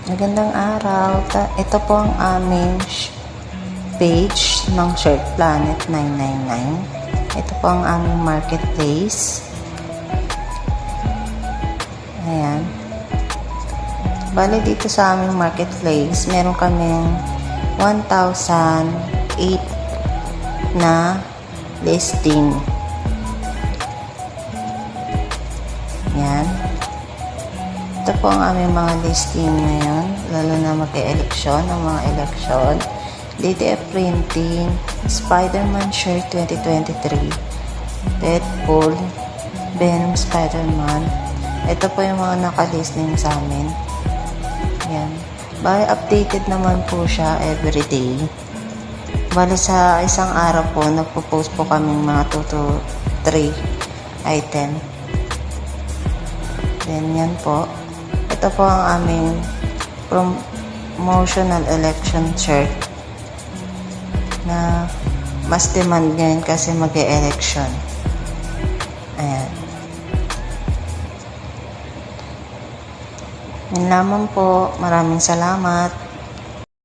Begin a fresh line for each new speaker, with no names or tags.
Magandang araw. Ito po ang aming page ng Shirt Planet 999. Ito po ang aming marketplace. Ayan. Bale dito sa aming marketplace, meron kaming 1,008 na listing. Ayan. Ito po ang aming mga listing ngayon, lalo na mag-e-eleksyon, ang mga eleksyon. DTF Printing, Spider-Man Shirt 2023, Deadpool, Venom Spider-Man. Ito po yung mga naka-listing sa amin. Yan. Bali, updated naman po siya everyday. Bali, sa isang araw po, nagpo-post po kaming mga 2 to 3 item. Then, yan po. Ito po ang aming promotional election shirt na mas demand ngayon kasi mag-e-election. Ayan. Yan lamang po. Maraming salamat.